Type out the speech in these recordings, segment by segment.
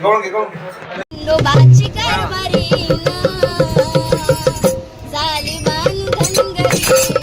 कळून घे लोबाची कारभारी झाली मान धनगरी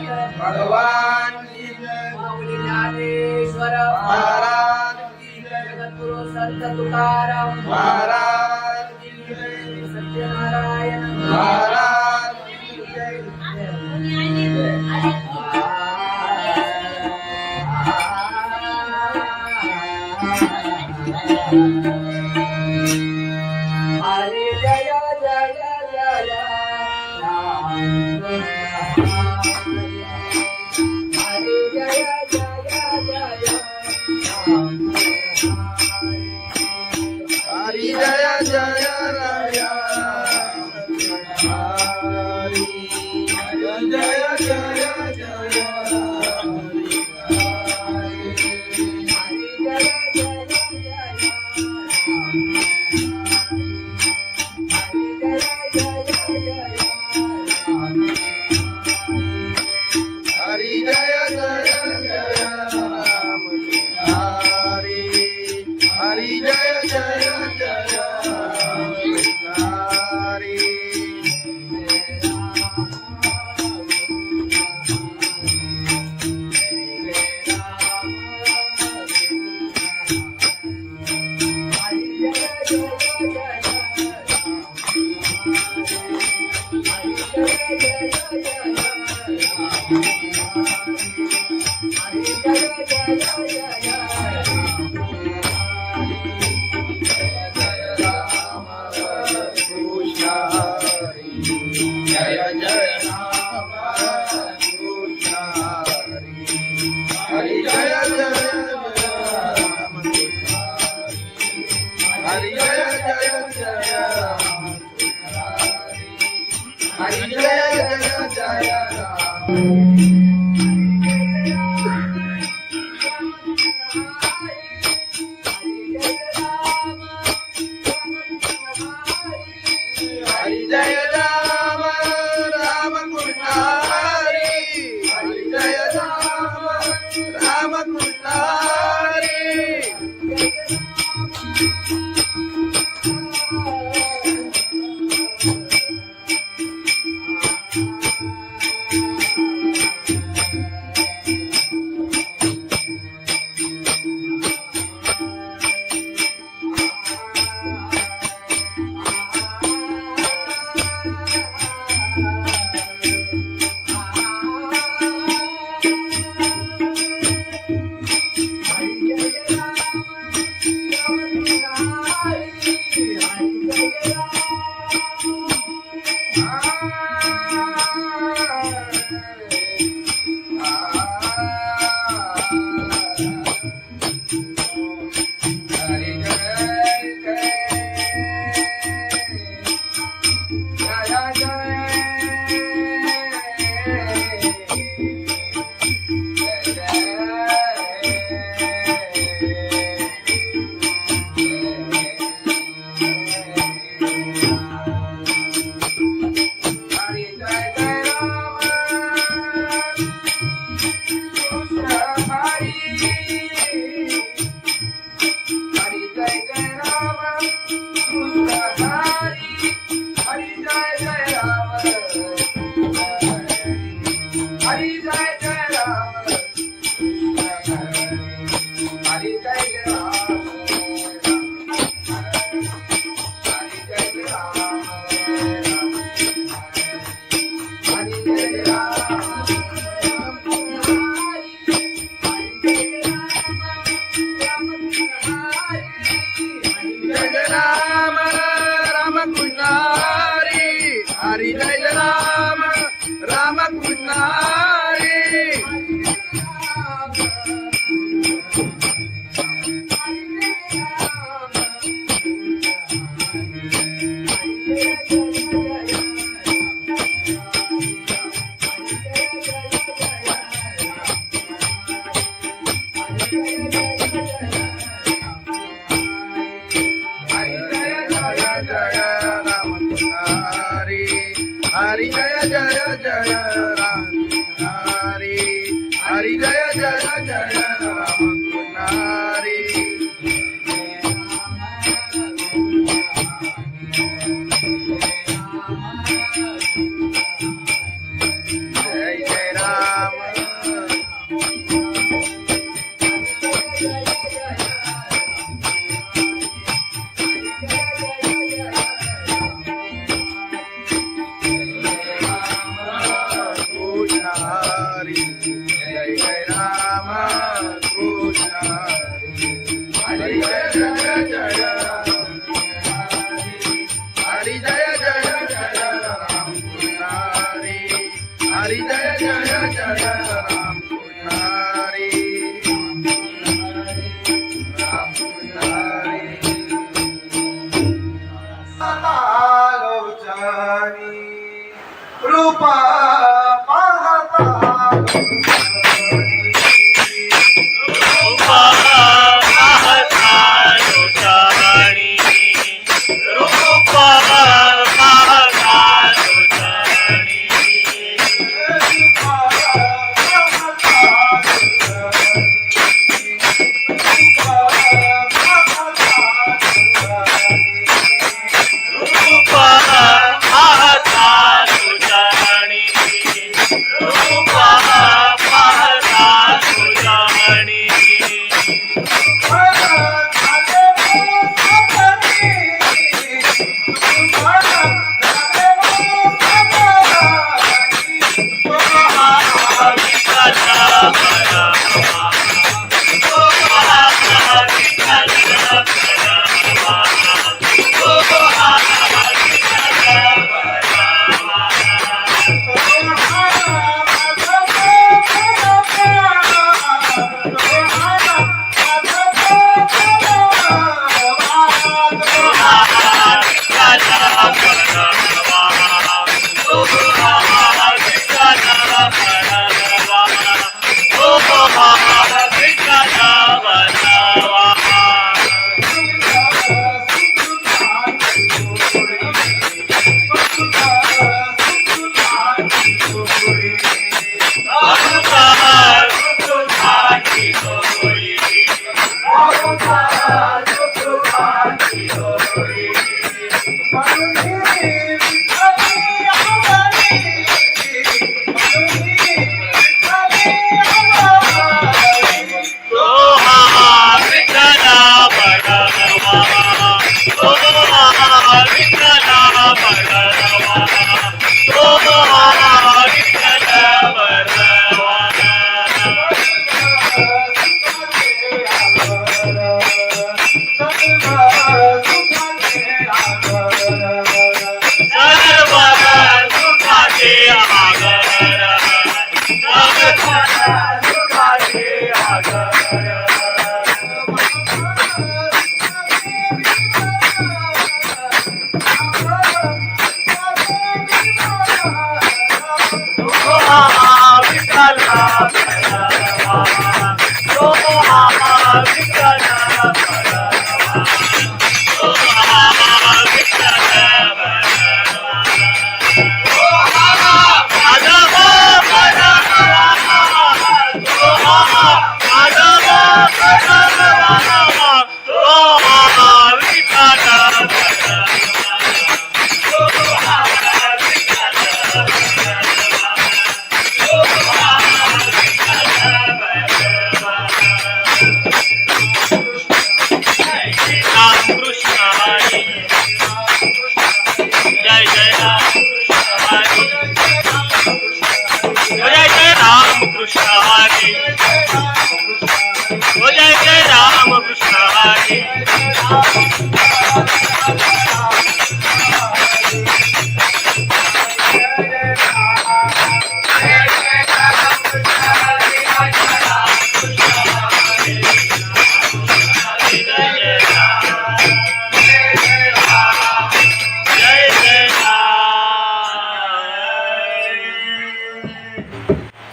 भगवान की जय, माऊली ज्ञानेश्वर महाराज की जय, जगद्गुरु संत तुकाराम महाराज की जय, सत्यनारायण महाराज की जय. हरे जय जय जय हरे जय जय जय हरी जय जय जय राम कृष्ण हरि जय जय राम कृष्ण हरि जय जय राम हरि जय जय राम हरि जय राम राम कृष्ण हरि हरि जय राम राम कृष्ण हरि हरि जय राम राम कृष्ण हरि हरि जय जय जय राम हरि हरि जय जय जय राम हरि जय जय राम हरि जय जय राम कृष्ण हरि जय जय जय हरि जय जय जय राम कृष्ण हरि हरि जय जय जय राम कृष्ण हरि राम कृष्ण हरि रूपा रूपा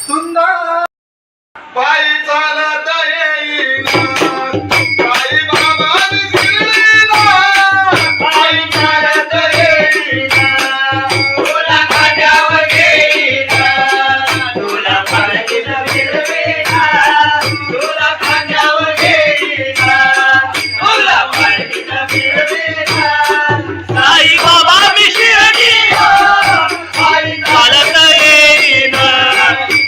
सुंदर पायी चालत येईना साई बाबांनी शिर्डीला पायी चालत येईना तुला खांद्यावर घेईना तुला पालखीत फिरवीना तुला खांद्यावर घेईना तुला पालखीत फिरवीना साई बाबा मी शिर्डीला पायी चालत येईना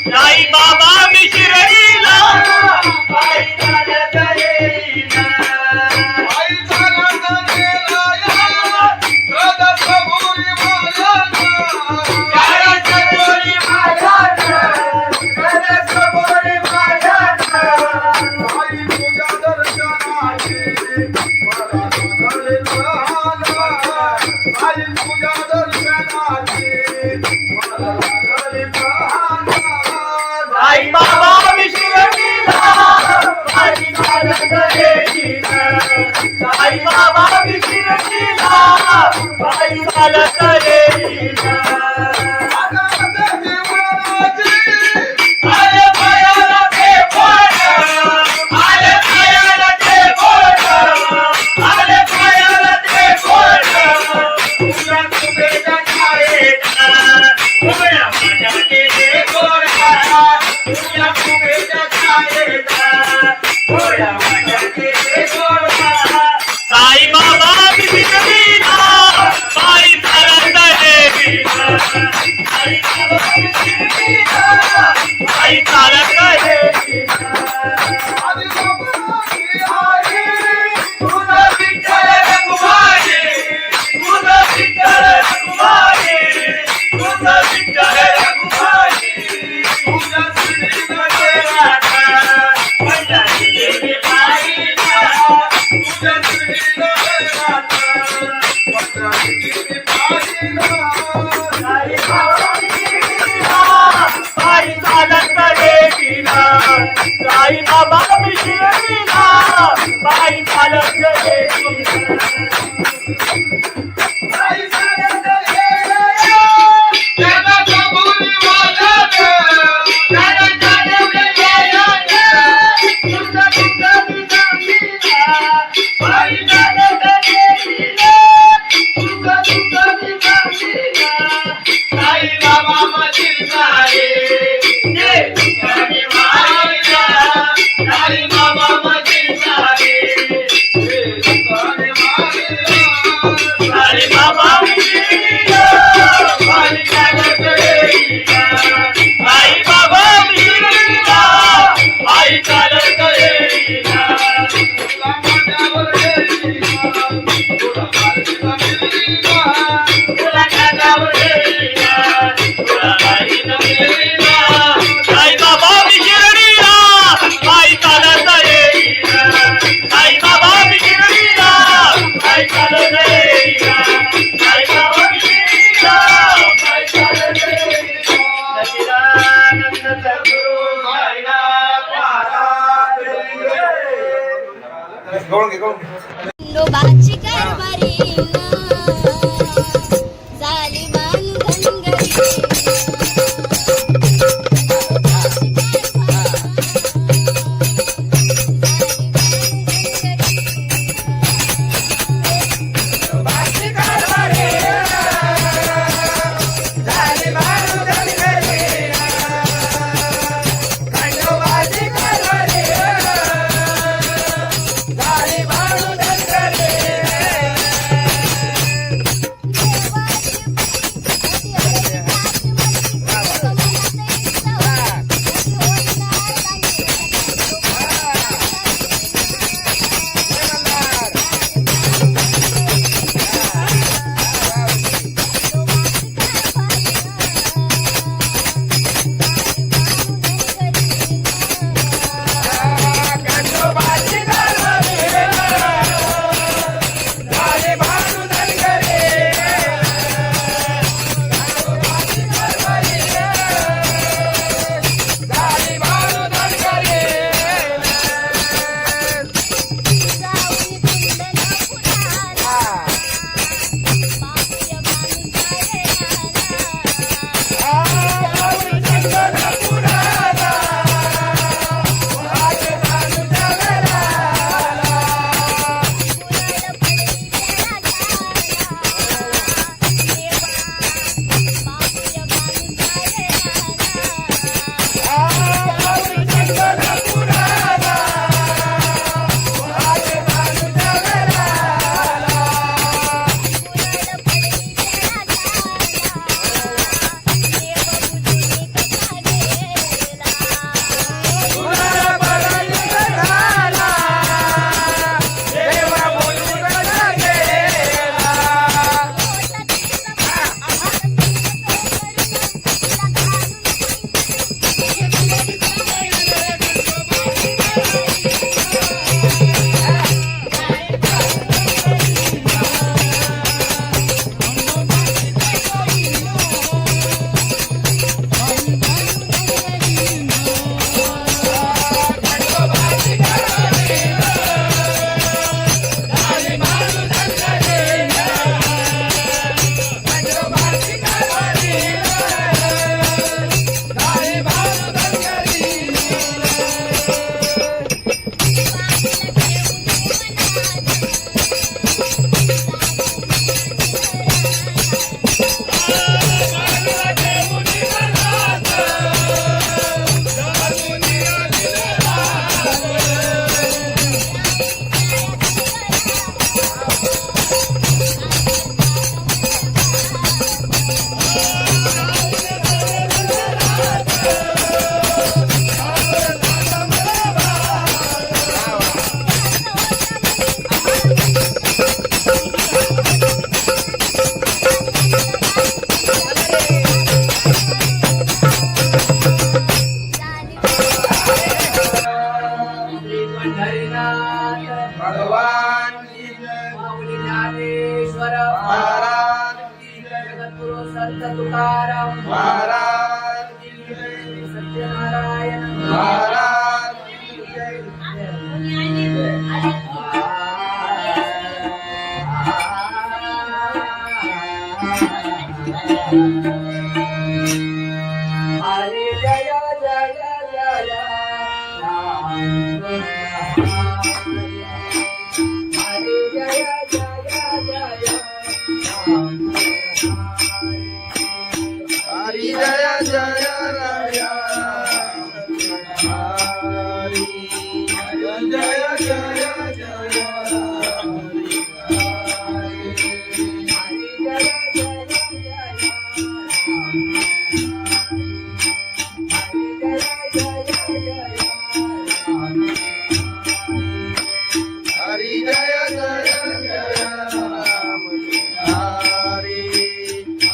साई बाबा मी शिर्डीला पायी चालत येईना पायी चालत गेला या सदसभुरी मायाना सदसभुरी मायाना सदसभुरी मायाना पायी तुझ्या दर्शनाची मला सादर लहाना पायी तुझ्या दर्शनाची मला सादर लहाना साई बाबा मी शिर्डीला पायी चालत येईना साई बाबा मी शिर्डीला पायी चालत येईना आले पायाला ते बोट आले पायाला ते बोट आले पायाला ते बोट तुझ्या कुबेच्या छायेत उभ्या माझ्याचे ते गोड तुझ्या कुबेच्या छायेत उभ्या माझ्याचे ते गोड साई बाबा मी शिर्डीला पायी चालत येईना साई बाबा मी शिर्डीला पायी चालत येईना आधी बाबाची आई तुझा विठ्ठल रघुमाई तुझा विठ्ठल रघुमाई तुझा विठ्ठल रघुमाई तुझा श्रीनगर राधा पंढरी देवी पाहिला तुझा श्रीनगर राधा पंढरी देवी पाहिला साई बाबा मी शिर्डीला पायी चालत येईना साई बाबा मी शिर्डीला पायी चालत येईना आई चालत येईना त्याला कबुली वाजत त्याला चालत येईना तुझा तुझा तुझा आई चालत येईना तुझा तुझा तुझा साई बाबा मशील सारे जे तुझ्याने मारिला साई बाबा मशील सारे जे तुझ्याने मारिला साई बाबा मी शिर्डीला पायी चालत येईना साई बाबा मी शिर्डीला पायी चालत येईना तुला खांद्यावर घेईना तुला पालखीत फिरवीना तुला खांद्यावर घेईना तुला पालखीत फिरवीना साई बाबा मी शिर्डीला पायी चालत येईना साई बाबा मी शिर्डीला पायी चालत येईना साई बाबा मी शिर्डीला पायी चालत येईना सच्चिदानंद सद्गुरु साईनाथ महाराज खंडोबाची कारभारी झाली मान धनगरी तुकाराम महाराज की जय, सत्यनारायण महाराज की जय. हरे जय जय जय राम हरे जय जय जय राम हरि जय जय राय हरि जय जय जय हरि जय जय जय राम हरि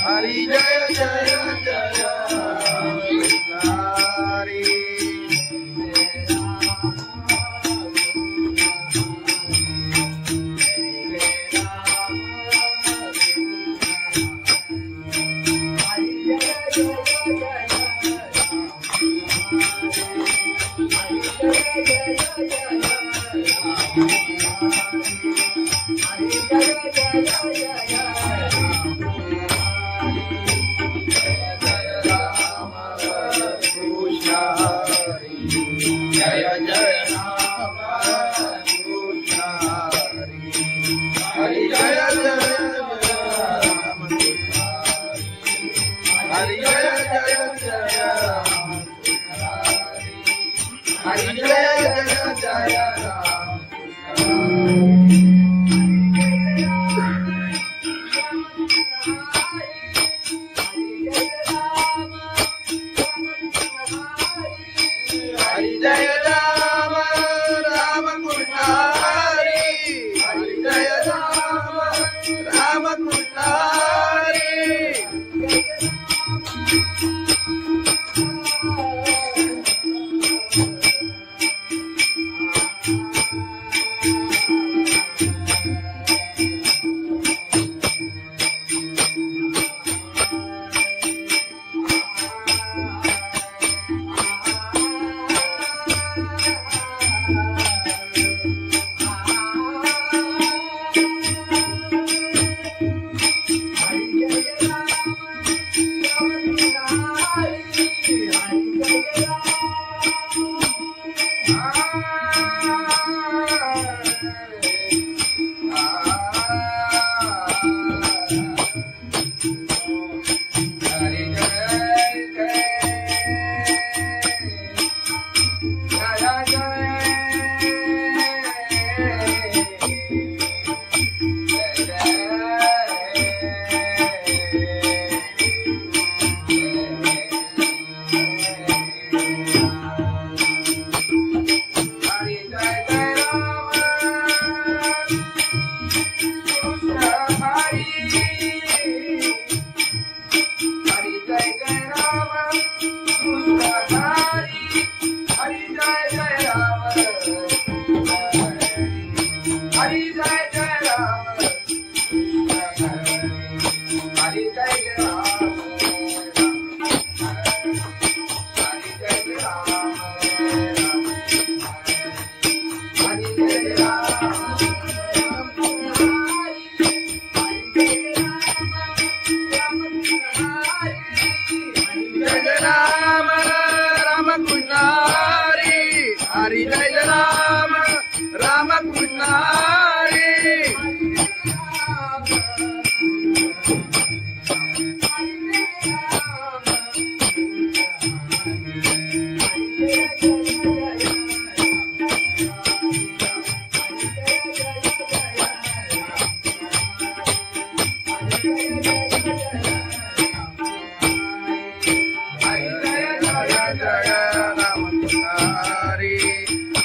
हरि जय जय जय हरि कृष्ण हरि जय जय राम कृष्ण हरि जय जय राम हरि जय जय जय राम हरि जय जय जय राम हरि जय राम राम कृष्ण हरि हरि जय राम राम कृष्ण हरि हरि जय राम राम कृष्ण हरि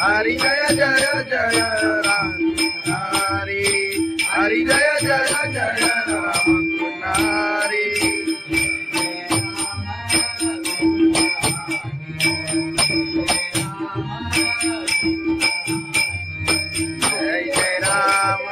हरि जय जय जय राम हरि हरि जय जय जय राम हरि जय जय राम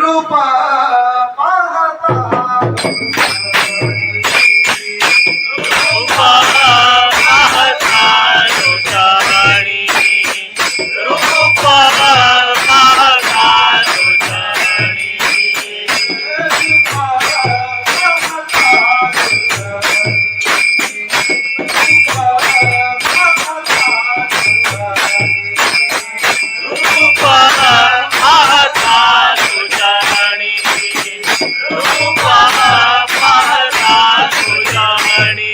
रूपा पाहता रूपा पाहता लोचाणी रूपा पाहता लोचाणी रूपा पाहता लोचाणी रूपा पाहता लोचाणी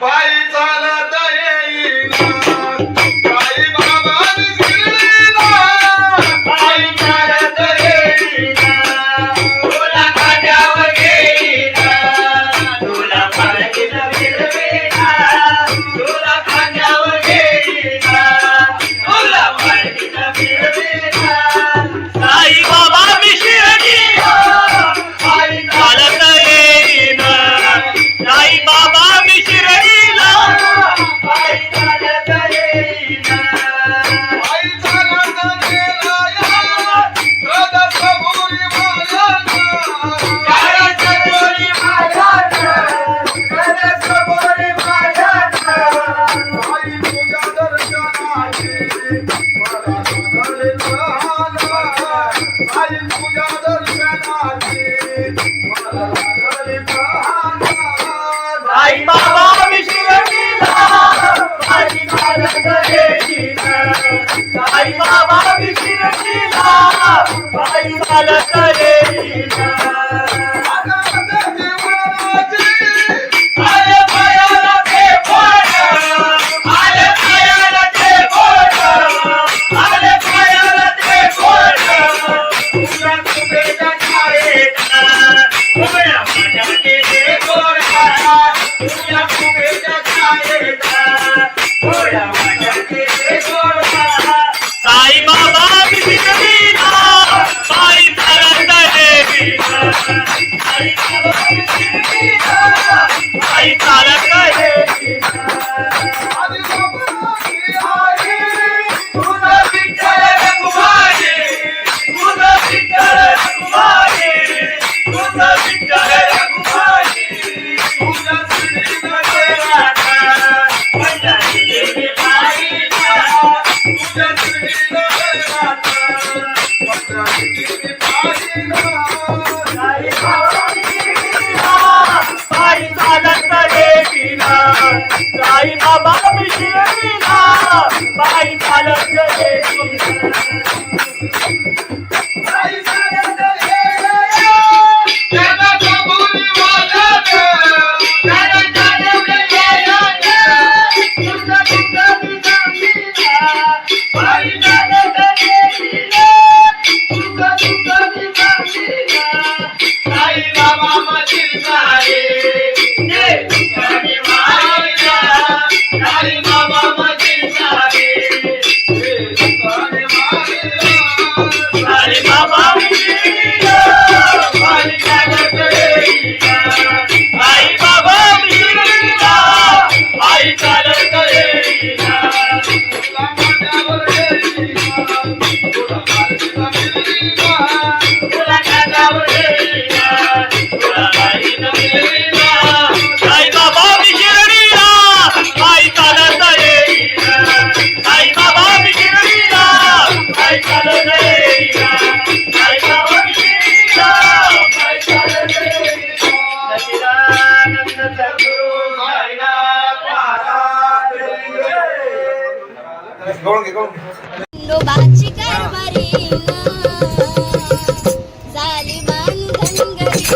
पायी चालत येईना, पायी बाबा शिर्डीला साई बाबा विशिरणीला पायी चालत येईना आले पायाला ते बोट आले पायाला ते बोट आले पायाला ते बोट तुझ्या कुबेच्या छायेचा उभ्या माझ्या केले गोरा तुझ्या कुबेच्या छायेचा उभ्या माझ्या केले गोरा साई बाबा विशिरणीला पायी चालत येईना साई बाबा विशिरणीला पायी चालत येईना तुझा विठ्ठल रघुमाई तुझा विठ्ठल रघुमाई तुझा विठ्ठल रघुमाई तुझा श्रीनगर राधा पंढरीचे पायीला तुझा श्रीनगर राधा पंढरीचे पायीला साई बाबा विशिरणीला पायी चालत येईना साई बाबा विशिरणीला पायी चालत येईना पायी चालत येईना त्याला कबुली वाजत त्याला जाणवलं येईना तुझा तुझा विजामीला पायी चालत येईना तुझा तुझा विजामीला साई बाबा मधील सारे ये तुझ्याने मायला साई बाबा मधील सारे ये तुझ्याने मायला साई बाबा विशिरणीला पायी चालत येईना साई बाबा विशिरणीला पायी चालत येईना तुला माझ्यावर येईना तुला माझ्यावर येईना तुला माझ्यावर येईना तुला माझ्यावर येईना साई बाबा विशिरणीला पायी चालत येईना साई बाबा विशिरणीला पायी चालत येईना साई बाबा विशिरणीला पायी चालत येईना सच्चिदानंद सद्गुरु साईनाथ महाराज खंडोबाची कारभारी झाली बांधनगरी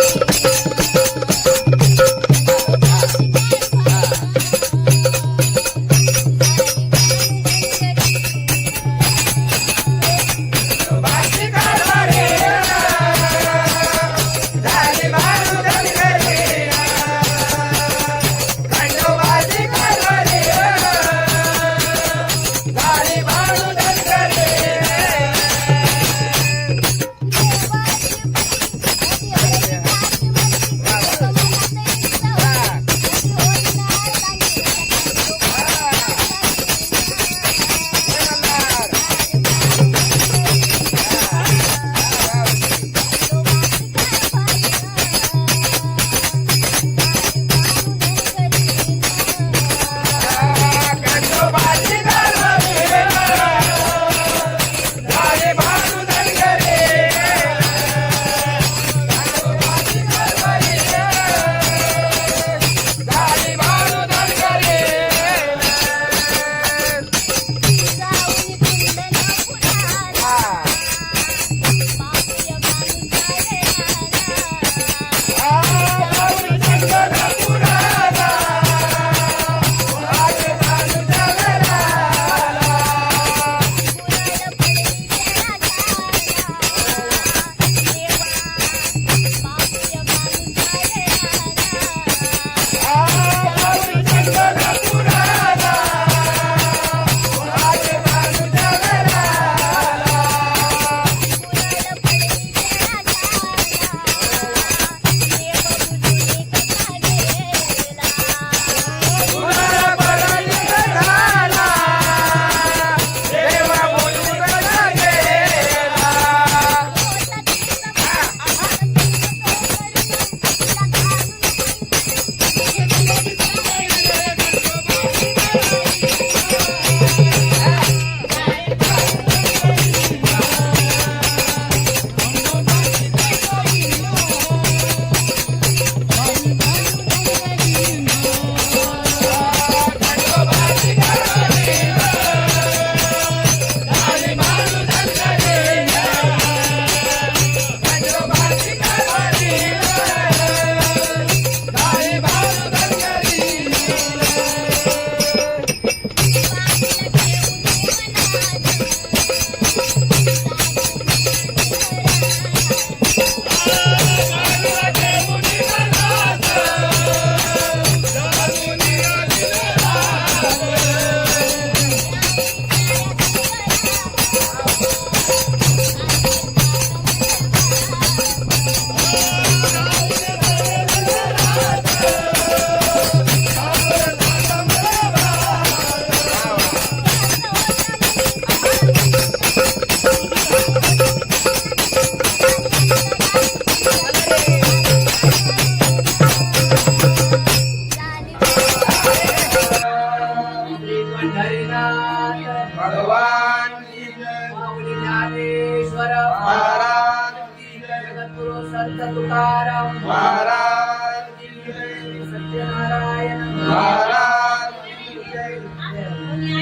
तुकाराम महाराज की जय, सत्यनारायण महाराज की जय.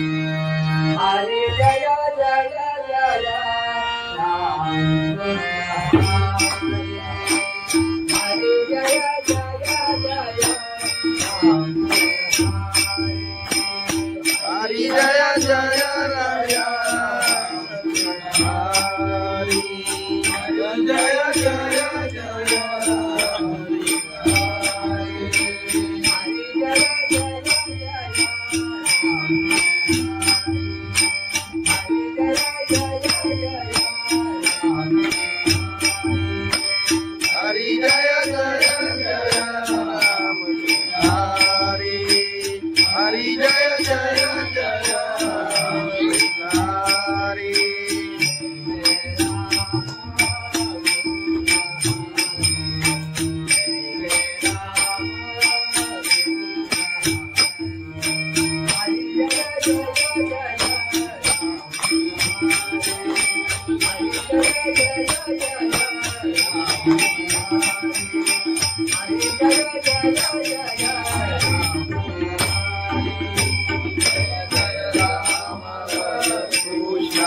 हरे जय जय जय राम हरे जय जय जय राम हरी जय जय राया हरी जय जय जय जय हरी जय जय जय राम हरी हरी जय जय जय हरी कृष्ण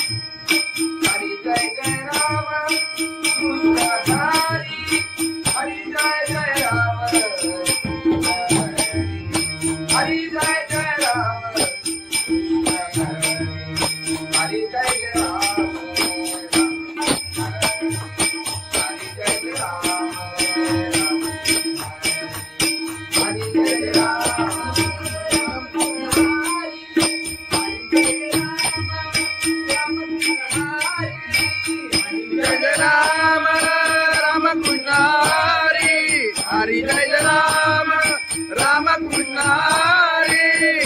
हरी जय जय राम कृष्ण हरी हरी जय जय राम हरी जय जय राम हरी जय जय राम हरी जय राम राम कृष्ण हरी हरी जय राम राम कृष्ण हरी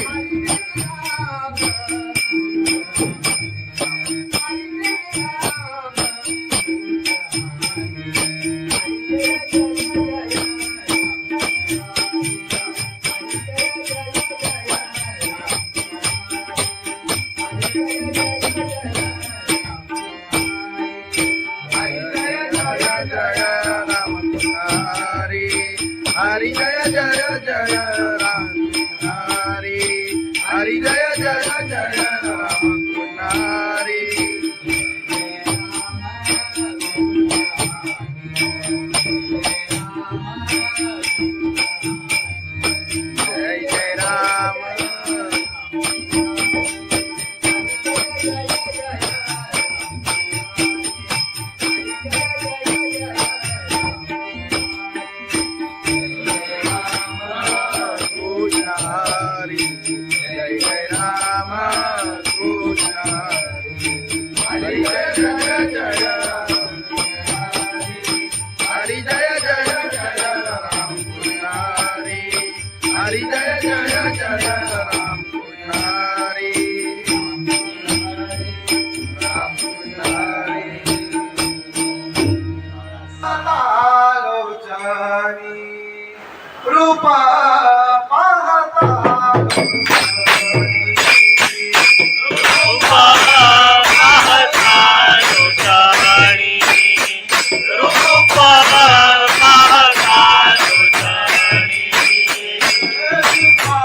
हरी जय राम राम कृष्ण हरी हरी जय जय जय राम हरी हरी जय जय जय राम हरी जय जय राम जय जय राम कृष्ण हरी जय जय जय हरी जय जय जय राम कृष्ण हरी जय जय जय राम कृष्ण राम कृष्ण लोचनी रूपा पाहता रूपा पाहता लोचनी रूपा पाहता लोचनी रूपा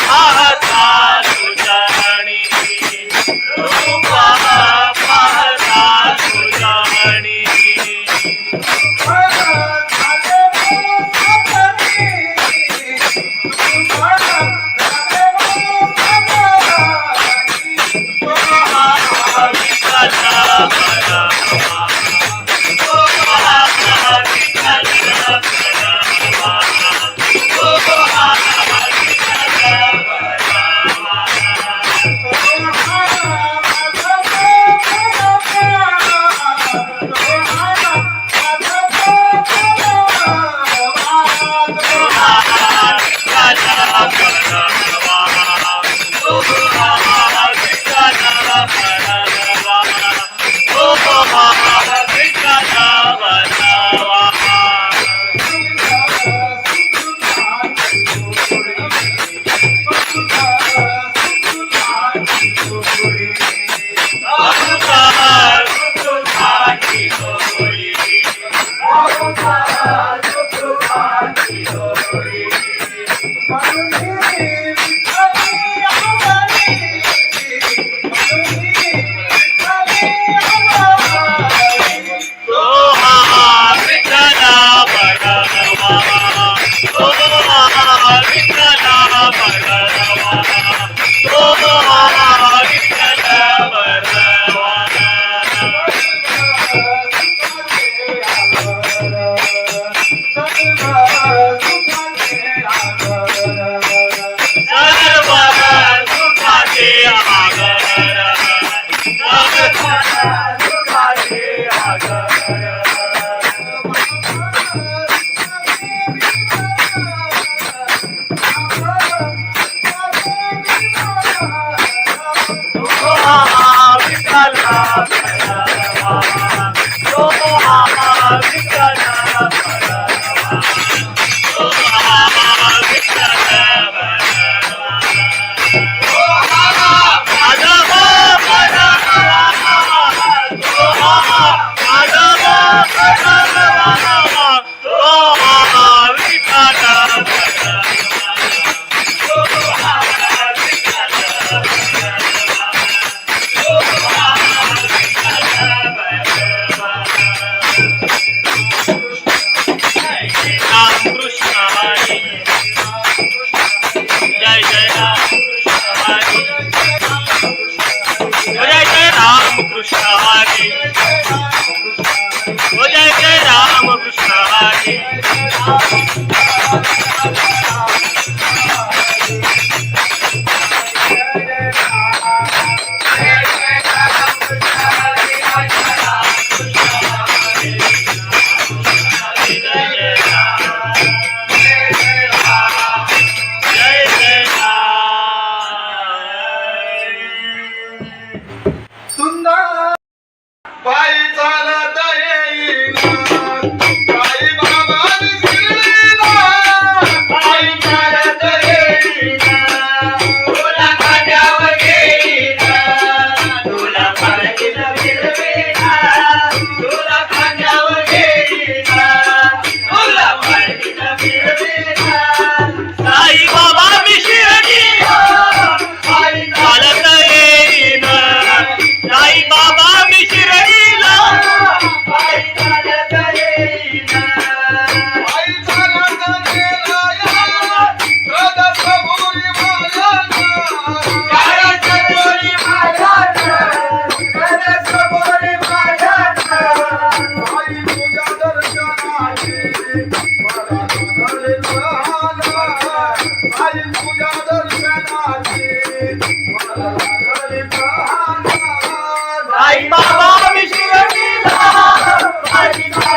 पाहता लोचनी रूपा पाहता लोचनी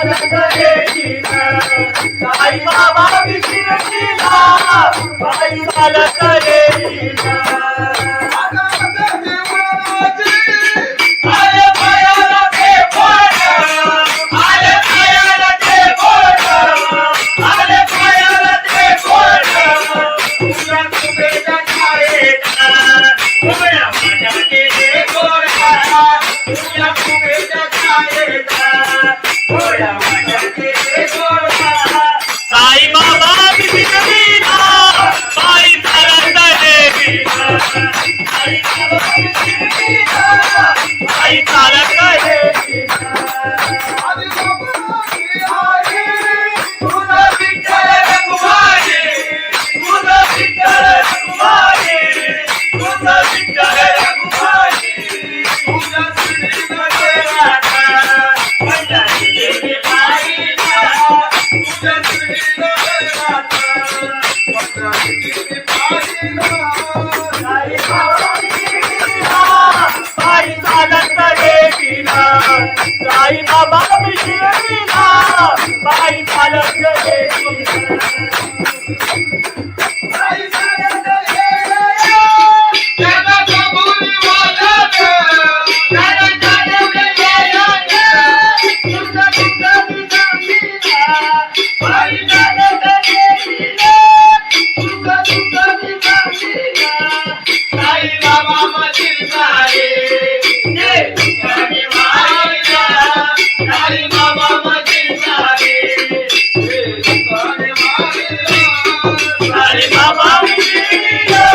चालत येईना साई बाबा शिर्डीला पायी चालत येईना आले पायाला ते बोट आले पायाला ते बोट आले पायाला ते बोट तुझ्या कुबेच्या छायेत उभ्या माझ्या केले गोरा तुझ्या कुबेच्या छायेत उभ्या माझ्या केले गोरा साई बाबा शिर्डीला पायी चालत येईना साई बाबा शिर्डीला पायी चालत येईना तुझं विठ्ठल रखुमाई तुझं विठ्ठल रखुमाई तुझं विठ्ठल रखुमाई तुझ्या श्रीमध्ये राधा पंढरीची पायीला तुझ्या श्रीमध्ये राधा पंढरीची पायीला साई बाबा शिर्डीला पायी चालत येईना साई बाबा शिर्डीला पायी चालत येईना साई चालत येईना त्याला कबुली वाजत त्याला चालवले वाजत तुझं तुझं दिसतीला पायी चालत येईना तुझं तुझं दिसतीला साई बाबा मधील सारे जे तुझ्याने वाहिला साई बाबा मधील सारे जे तुझ्याने वाहिला साई बाबा शिर्डीला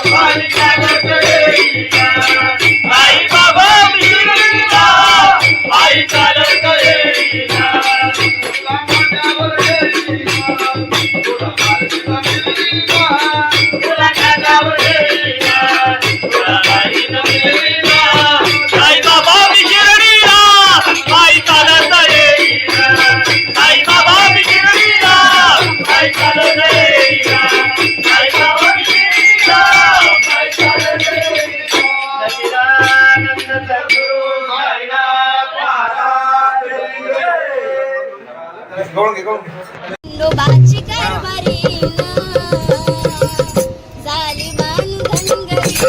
पायी चालत येईना साई बाबा शिर्डीला पायी चालत येईना तुला माझ्यावर येईना तुला माझ्यावर येईना तुला माझ्यावर येईना तुला माझ्यावर येईना साई बाबा शिर्डीला पायी चालत येईना साई बाबा शिर्डीला पायी चालत येईना साई बाबा शिर्डीला पायी चालत येईना सच्चिदानंद सद्गुरु साईनाथ महाराज गवळण घे खंडोबाची कारभारी झाली बांधनगरी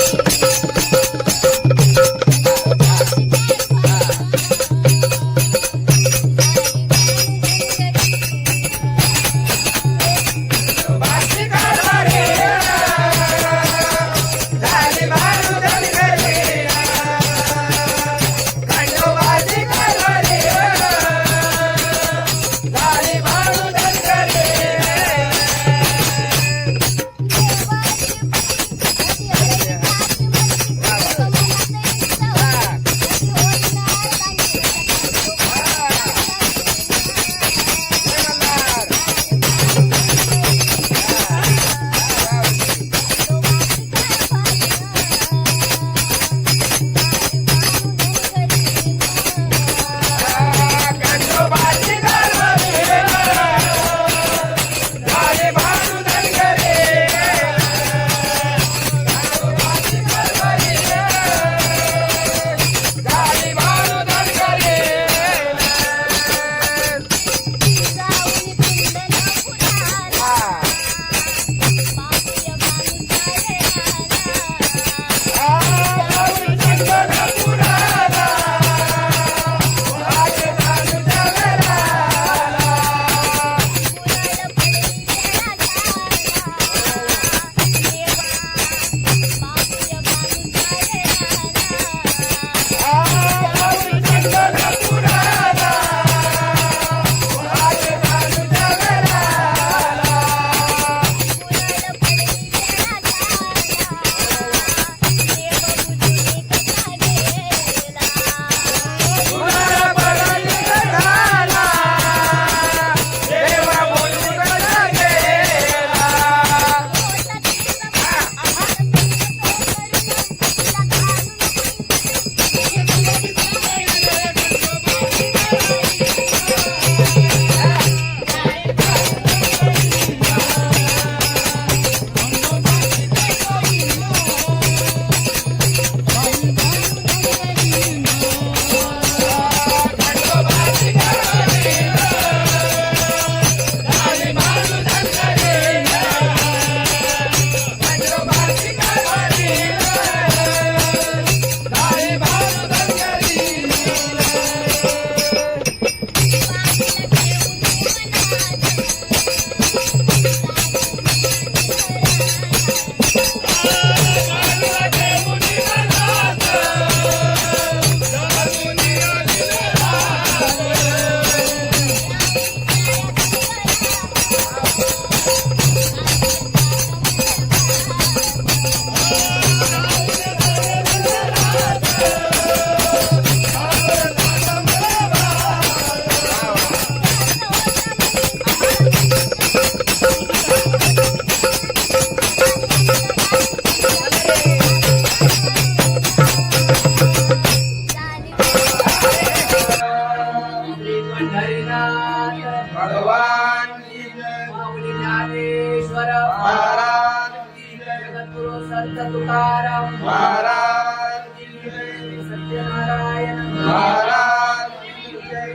संत तुकाराम महाराज की जय. सत्यनारायण महाराज की जय.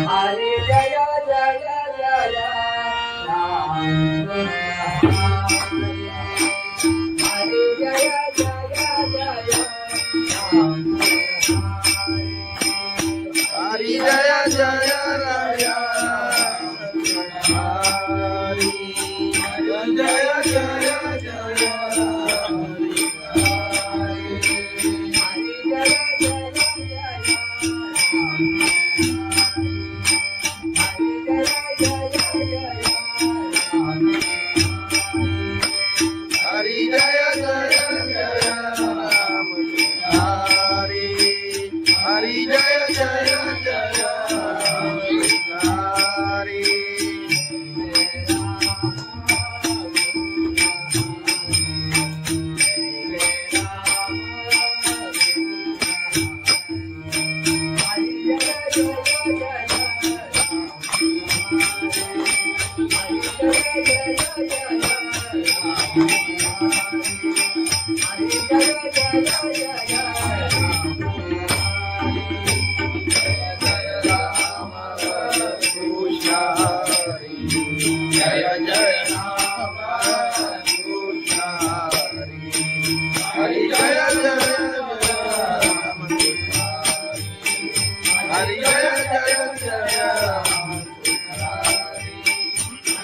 हरे जय जय जय राम हरे जय जय जय राम हरि जय जय राया. हरि जय जय जय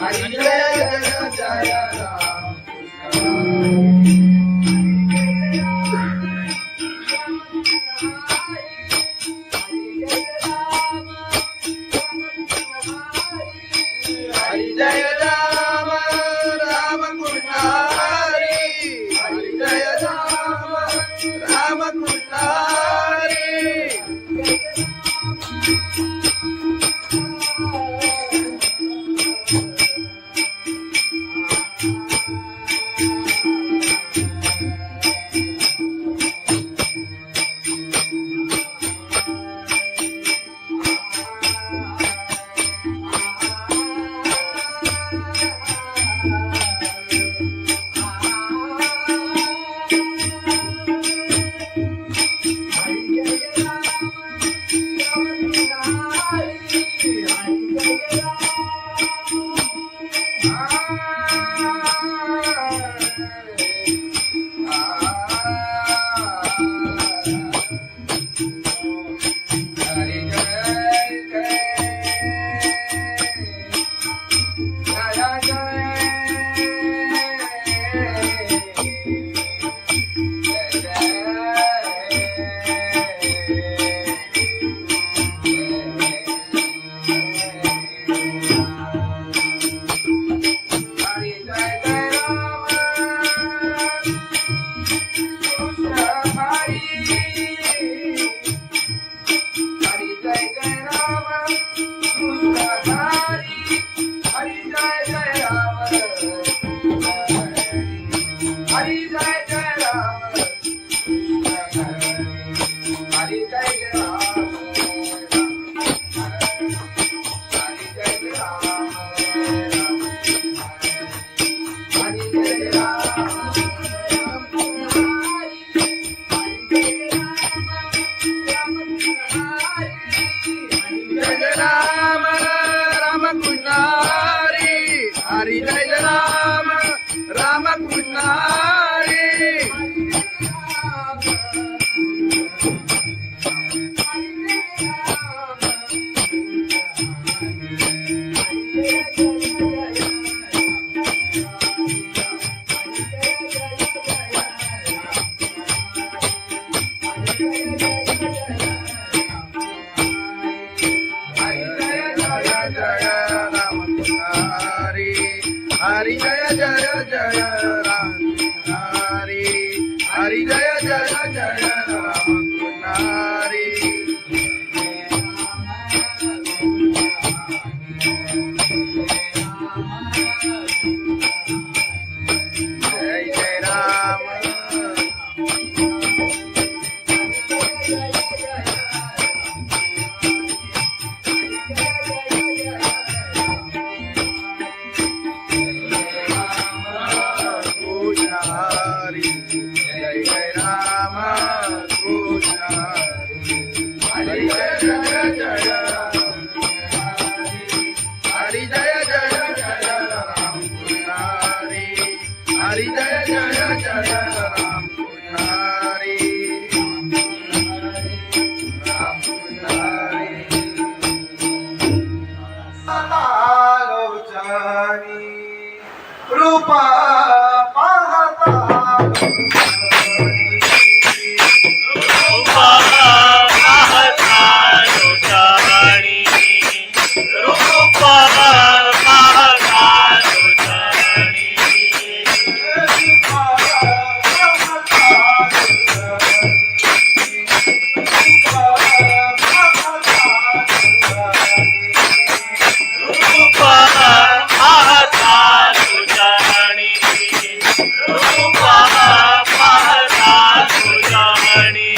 हरि जय जय जय राम. हरि हरि जय जय जय राम. हरि हरि जय जय जय राम हरि हरि जय जय जय राम हरि जय जय राम रूप पाहता रूपा पाहता लोटाणी रूपा पाहता लोटाणी रूपा पाहता लोटाणी रूपा पाहता लोटाणी